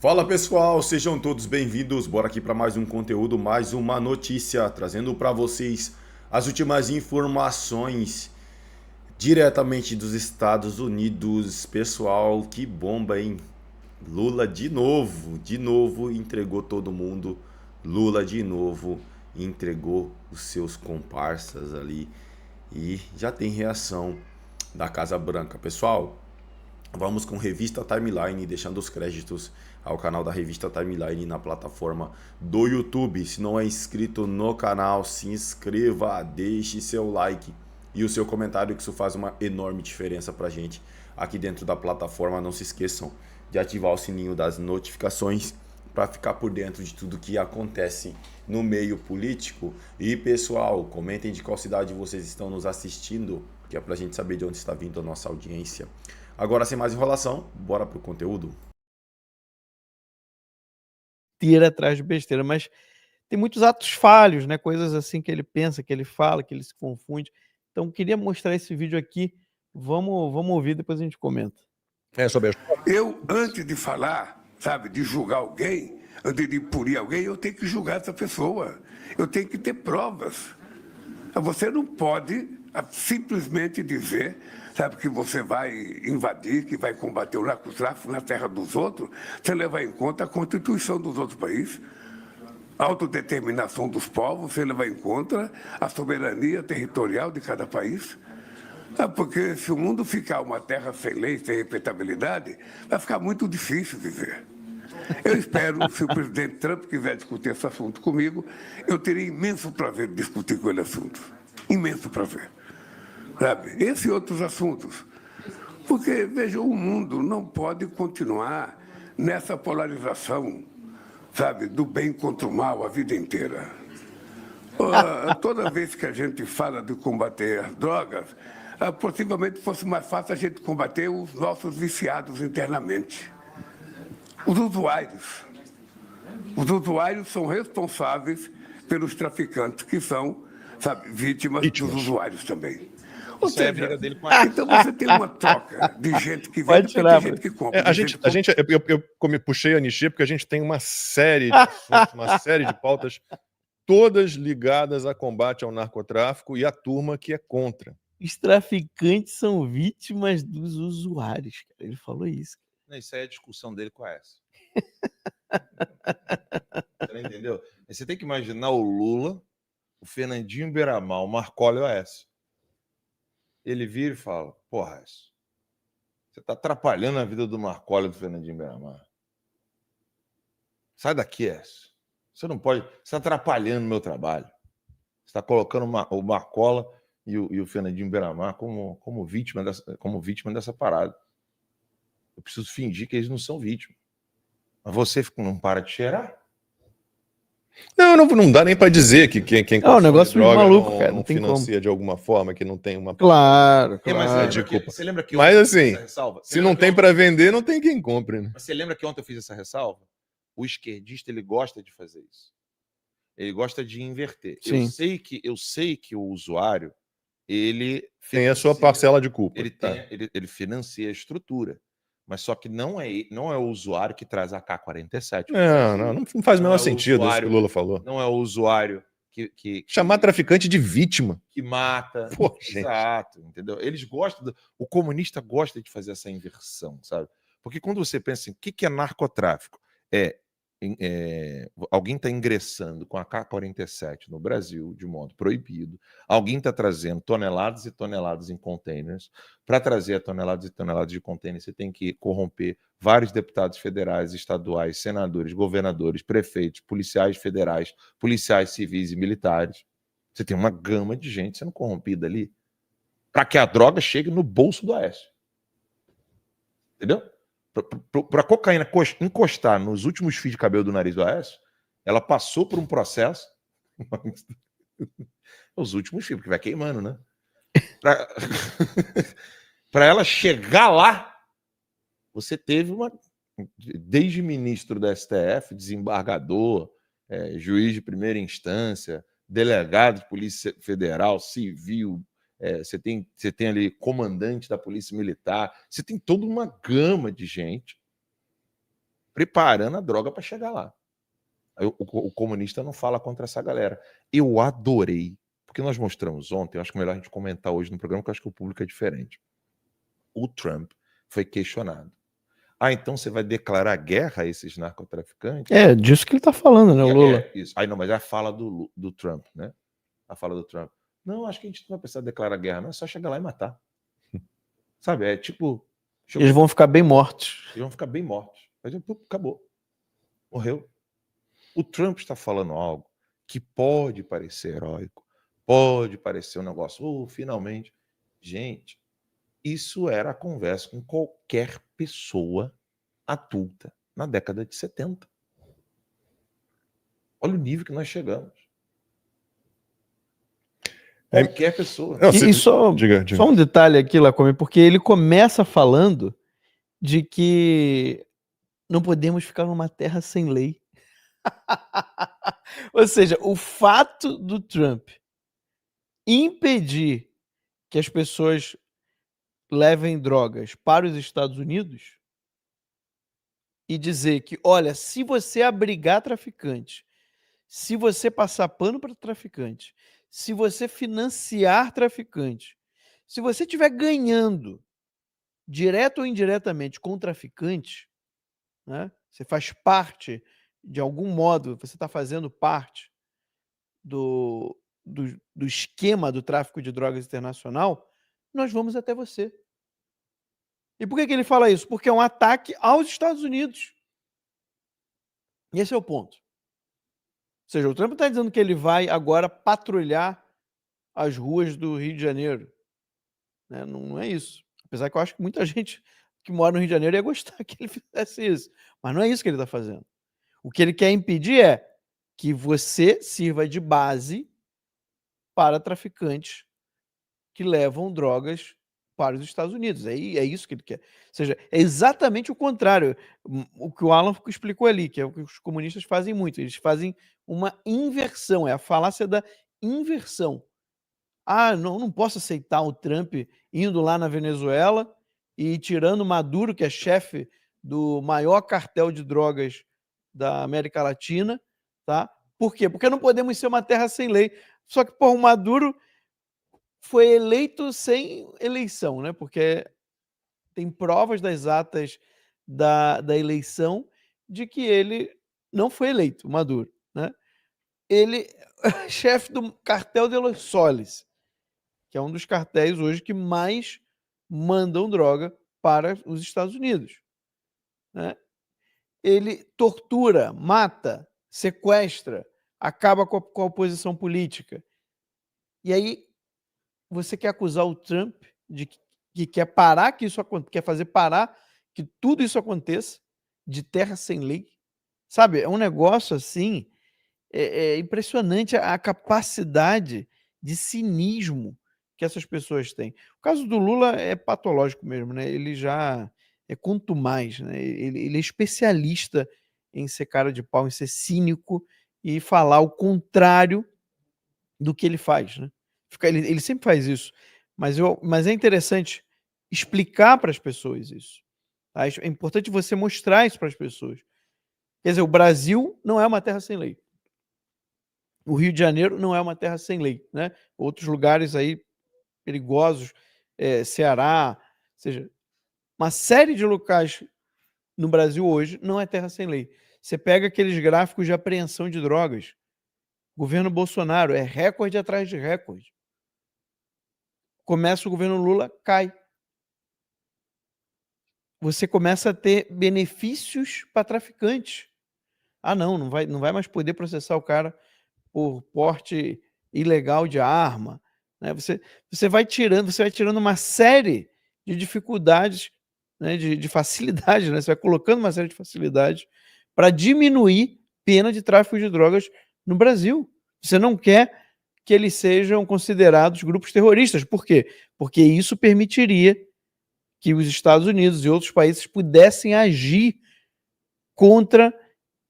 Fala pessoal, sejam todos bem-vindos. Bora aqui para mais um conteúdo, mais uma notícia, trazendo para vocês as últimas informações diretamente dos Estados Unidos. Pessoal, que bomba, hein? Lula de novo entregou todo mundo. Lula de novo entregou os seus comparsas ali e já tem reação da Casa Branca. Pessoal, vamos com Revista Timeline, deixando os créditos ao canal da Revista Timeline na plataforma do YouTube. Se não é inscrito no canal, se inscreva, deixe seu like e o seu comentário, que isso faz uma enorme diferença pra gente aqui dentro da plataforma. Não se esqueçam de ativar o sininho das notificações para ficar por dentro de tudo que acontece no meio político. E pessoal, comentem de qual cidade vocês estão nos assistindo, que é pra gente saber de onde está vindo a nossa audiência. Agora, sem mais enrolação, bora pro conteúdo. Ir atrás de besteira, mas tem muitos atos falhos, né? Coisas assim que ele pensa, que ele fala, que ele se confunde. Então, queria mostrar esse vídeo aqui. Vamos ouvir, depois a gente comenta. Eu, antes de falar, sabe, de julgar alguém, antes de punir alguém, eu tenho que julgar essa pessoa. Eu tenho que ter provas. Você não pode simplesmente dizer, sabe, que você vai invadir, que vai combater o narcotráfico na terra dos outros, sem levar em conta a Constituição dos outros países, a autodeterminação dos povos, sem levar em conta a soberania territorial de cada país. Porque se o mundo ficar uma terra sem lei, sem respeitabilidade, vai ficar muito difícil viver. Eu espero, se o presidente Trump quiser discutir esse assunto comigo, eu teria imenso prazer de discutir com ele assuntos. Imenso prazer. Sabe? Esse e outros assuntos. Porque, veja, o mundo não pode continuar nessa polarização, sabe, do bem contra o mal a vida inteira. Toda vez que a gente fala de combater as drogas, possivelmente fosse mais fácil a gente combater os nossos viciados internamente. Os usuários. Os usuários são responsáveis pelos traficantes, que são, sabe, vítimas dos usuários também. Ou seja, então você tem uma troca de gente que vende e tem gente que compra. Eu puxei a Anistia porque a gente tem uma série de assuntos, uma série de pautas, todas ligadas a combate ao narcotráfico e a turma que é contra. Os traficantes são vítimas dos usuários, cara. Ele falou isso. Isso aí é a discussão dele com a S. Você entendeu? Você tem que imaginar o Lula, o Fernandinho Beiramar, o Marcolo e o Aécio. Ele vira e fala: porra, Aécio, você está atrapalhando a vida do Marcolo e do Fernandinho Beiramar. Sai daqui, Aécio. Você não pode. Você está atrapalhando o meu trabalho. Você está colocando o Marcola e o Fernandinho Beiramar como vítima dessa parada. Eu preciso fingir que eles não são vítimas. Mas você não para de cheirar? Não dá nem para dizer que quem é um negócio droga maluco, cara. Não financia como. De alguma forma, que não tem uma... Claro. Você lembra que mas assim, se não tem para vender, não tem quem compre, né? Mas você lembra que ontem eu fiz essa ressalva? O esquerdista, ele gosta de fazer isso. Ele gosta de inverter. Sim. Eu sei que o usuário, ele tem a sua parcela de culpa. Ele financia a estrutura. Mas só que não é o usuário que traz a K-47. Não faz o menor sentido isso que o Lula falou. Não é o usuário que chamar traficante de vítima. Que mata. Pô, exato, entendeu? Eles gostam... O comunista gosta de fazer essa inversão, sabe? Porque quando você pensa em o que é narcotráfico, alguém está ingressando com a K-47 no Brasil de modo proibido, alguém está trazendo toneladas e toneladas em containers. Para trazer toneladas e toneladas de containers, você tem que corromper vários deputados federais, estaduais, senadores, governadores, prefeitos, policiais federais, policiais civis e militares. Você tem uma gama de gente sendo corrompida ali para que a droga chegue no bolso do Aécio. Entendeu? Para a cocaína encostar nos últimos fios de cabelo do nariz do Aécio, ela passou por um processo. Os últimos fios, porque vai queimando, né? Para ela chegar lá, você teve desde ministro da STF, desembargador, juiz de primeira instância, delegado de Polícia Federal, civil, você tem ali comandante da Polícia Militar, você tem toda uma gama de gente preparando a droga para chegar lá. Aí o comunista não fala contra essa galera. Eu adorei, porque nós mostramos ontem, eu acho que é melhor a gente comentar hoje no programa, porque eu acho que o público é diferente. O Trump foi questionado. Então você vai declarar guerra a esses narcotraficantes? É, disso que ele tá falando, né, o Lula? Isso. Aí não, mas é a fala do Trump, né? A fala do Trump. Não, acho que a gente não vai precisar declarar guerra, não. É só chegar lá e matar. Sabe? É tipo... Eles vão ficar bem mortos. Eles vão ficar bem mortos. Mas acabou. Morreu. O Trump está falando algo que pode parecer heróico, pode parecer um negócio, finalmente. Gente, isso era a conversa com qualquer pessoa adulta na década de 70. Olha o nível que nós chegamos. Qualquer pessoa. Não, E só um detalhe aqui, Lacombe, porque ele começa falando de que não podemos ficar numa terra sem lei. Ou seja, o fato do Trump impedir que as pessoas levem drogas para os Estados Unidos e dizer que, olha, se você abrigar traficantes, se você passar pano para traficante, se você financiar traficante, se você estiver ganhando direto ou indiretamente com traficante, né? Você faz parte, de algum modo, você está fazendo parte do esquema do tráfico de drogas internacional, nós vamos até você. E por que ele fala isso? Porque é um ataque aos Estados Unidos. E esse é o ponto. Ou seja, o Trump está dizendo que ele vai agora patrulhar as ruas do Rio de Janeiro. Né? Não é isso. Apesar que eu acho que muita gente que mora no Rio de Janeiro ia gostar que ele fizesse isso. Mas não é isso que ele está fazendo. O que ele quer impedir é que você sirva de base para traficantes que levam drogas para os Estados Unidos. É isso que ele quer. Ou seja, é exatamente o contrário. O que o Alan explicou ali, que é o que os comunistas fazem muito. Eles fazem uma inversão, é a falácia da inversão. Não posso aceitar o Trump indo lá na Venezuela e tirando Maduro, que é chefe do maior cartel de drogas da América Latina, tá? Por quê? Porque não podemos ser uma terra sem lei. Só que, o Maduro foi eleito sem eleição, né? Porque tem provas das atas da eleição de que ele não foi eleito, o Maduro, né? Ele é chefe do cartel de Los Soles, que é um dos cartéis hoje que mais mandam droga para os Estados Unidos, né? Ele tortura, mata, sequestra, acaba com a oposição política. E aí você quer acusar o Trump de que quer parar que isso aconteça, quer fazer parar que tudo isso aconteça, de terra sem lei? Sabe, é um negócio assim, é impressionante a capacidade de cinismo que essas pessoas têm. O caso do Lula é patológico mesmo, né? Ele já é contumaz, né? Ele é especialista em ser cara de pau, em ser cínico e falar o contrário do que ele faz, né? Ele sempre faz isso, mas é interessante explicar para as pessoas isso. Tá? É importante você mostrar isso para as pessoas. Quer dizer, o Brasil não é uma terra sem lei. O Rio de Janeiro não é uma terra sem lei, né? Outros lugares aí perigosos, Ceará, ou seja, uma série de locais no Brasil hoje não é terra sem lei. Você pega aqueles gráficos de apreensão de drogas. O governo Bolsonaro é recorde atrás de recorde. Começa o governo Lula, cai. Você começa a ter benefícios para traficantes. Não vai mais poder processar o cara por porte ilegal de arma. Né? Você vai tirando uma série de dificuldades, né? de facilidades, né? Você vai colocando uma série de facilidades para diminuir pena de tráfico de drogas no Brasil. Você não quer que eles sejam considerados grupos terroristas. Por quê? Porque isso permitiria que os Estados Unidos e outros países pudessem agir contra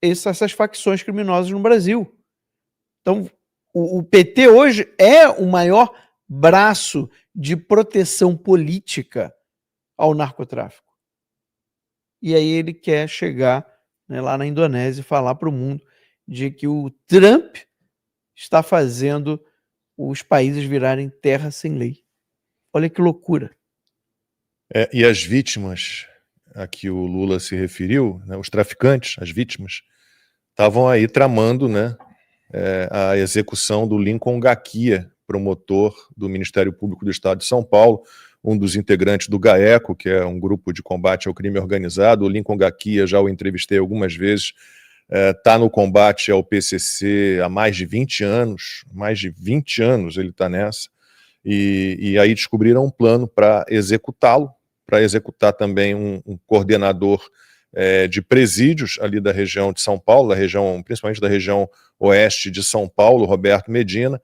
essas facções criminosas no Brasil. Então, o PT hoje é o maior braço de proteção política ao narcotráfico. E aí ele quer chegar né, lá na Indonésia, falar para o mundo de que o Trump está fazendo os países virarem terra sem lei. Olha que loucura. E as vítimas a que o Lula se referiu, né, os traficantes, as vítimas, estavam aí tramando, né, a execução do Lincoln Gaquia, promotor do Ministério Público do Estado de São Paulo, um dos integrantes do GAECO, que é um grupo de combate ao crime organizado. O Lincoln Gaquia, já o entrevistei algumas vezes, está no combate ao PCC há mais de 20 anos, ele está nessa, e aí descobriram um plano para executá-lo, para executar também um coordenador de presídios ali da região de São Paulo, principalmente da região oeste de São Paulo, Roberto Medina.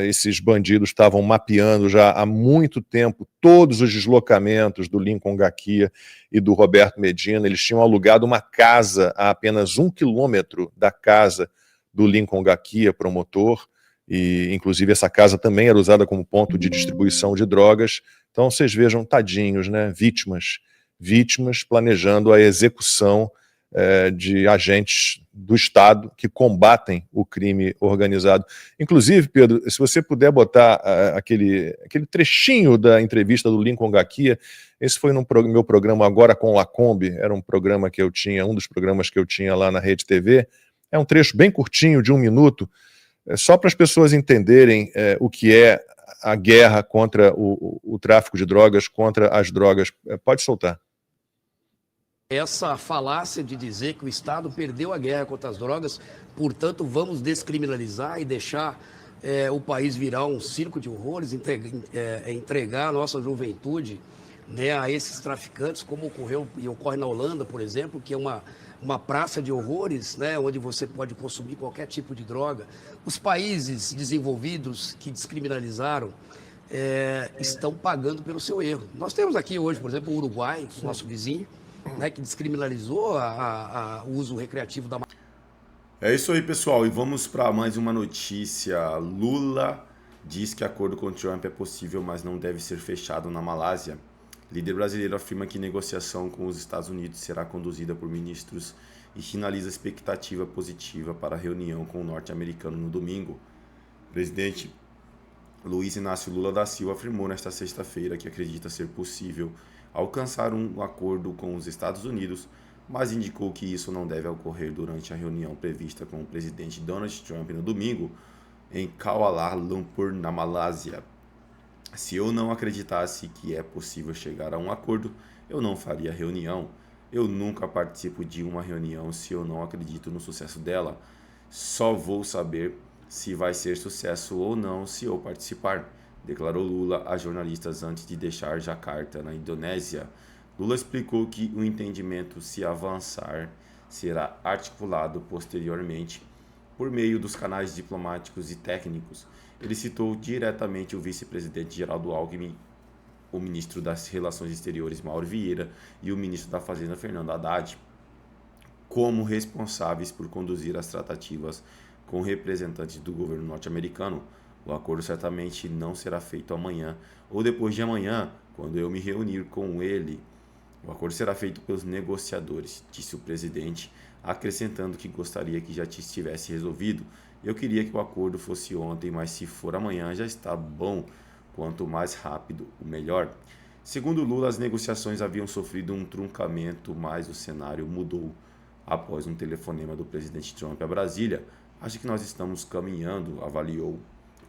Esses bandidos estavam mapeando já há muito tempo todos os deslocamentos do Lincoln Gaquia e do Roberto Medina. Eles tinham alugado uma casa a apenas 1 quilômetro da casa do Lincoln Gaquia, promotor, e inclusive essa casa também era usada como ponto de distribuição de drogas. Então vocês vejam, tadinhos, né? Vítimas planejando a execução de agentes do Estado que combatem o crime organizado. Inclusive, Pedro, se você puder botar aquele trechinho da entrevista do Lincoln Gaquia, esse foi no meu programa Agora com Lacombe, era um programa que eu tinha, um dos programas que eu tinha lá na Rede TV, é um trecho bem curtinho, de 1 minuto, só para as pessoas entenderem o que é a guerra contra o tráfico de drogas, contra as drogas. Pode soltar. Essa falácia de dizer que o Estado perdeu a guerra contra as drogas, portanto, vamos descriminalizar e deixar o país virar um circo de horrores, entregar a nossa juventude, né, a esses traficantes, como ocorreu e ocorre na Holanda, por exemplo, que é uma praça de horrores, né, onde você pode consumir qualquer tipo de droga. Os países desenvolvidos que descriminalizaram estão pagando pelo seu erro. Nós temos aqui hoje, por exemplo, o Uruguai, nosso vizinho, né, que descriminalizou o uso recreativo da maconha. É isso aí, pessoal, e vamos para mais uma notícia. Lula diz que acordo com Trump é possível, mas não deve ser fechado na Malásia. Líder brasileiro afirma que negociação com os Estados Unidos será conduzida por ministros e finaliza expectativa positiva para a reunião com o norte-americano no domingo. O presidente Luiz Inácio Lula da Silva afirmou nesta sexta-feira que acredita ser possível alcançar um acordo com os Estados Unidos, mas indicou que isso não deve ocorrer durante a reunião prevista com o presidente Donald Trump no domingo em Kuala Lumpur, na Malásia. Se eu não acreditasse que é possível chegar a um acordo, eu não faria reunião. Eu nunca participo de uma reunião se eu não acredito no sucesso dela. Só vou saber se vai ser sucesso ou não se eu participar, declarou Lula a jornalistas antes de deixar Jacarta, na Indonésia. Lula explicou que o entendimento, se avançar, será articulado posteriormente por meio dos canais diplomáticos e técnicos. Ele citou diretamente o vice-presidente Geraldo Alckmin, o ministro das Relações Exteriores Mauro Vieira e o ministro da Fazenda Fernando Haddad como responsáveis por conduzir as tratativas com representantes do governo norte-americano. O acordo certamente não será feito amanhã ou depois de amanhã, quando eu me reunir com ele. O acordo será feito pelos negociadores, disse o presidente, acrescentando que gostaria que já estivesse resolvido. Eu queria que o acordo fosse ontem, mas se for amanhã já está bom. Quanto mais rápido, o melhor. Segundo Lula, as negociações haviam sofrido um truncamento, mas o cenário mudou após um telefonema do presidente Trump a Brasília. Acho que nós estamos caminhando, avaliou.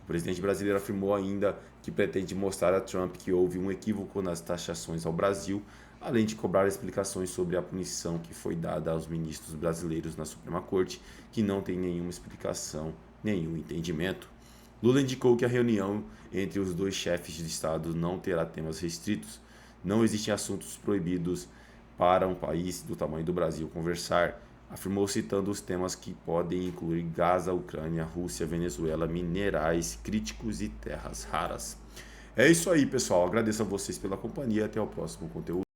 O presidente brasileiro afirmou ainda que pretende mostrar a Trump que houve um equívoco nas taxações ao Brasil, além de cobrar explicações sobre a punição que foi dada aos ministros brasileiros na Suprema Corte, que não tem nenhuma explicação, nenhum entendimento. Lula indicou que a reunião entre os dois chefes de Estado não terá temas restritos. Não existem assuntos proibidos para um país do tamanho do Brasil conversar, afirmou, citando os temas que podem incluir Gaza, Ucrânia, Rússia, Venezuela, minerais críticos e terras raras. É isso aí, pessoal. Agradeço a vocês pela companhia. Até o próximo conteúdo.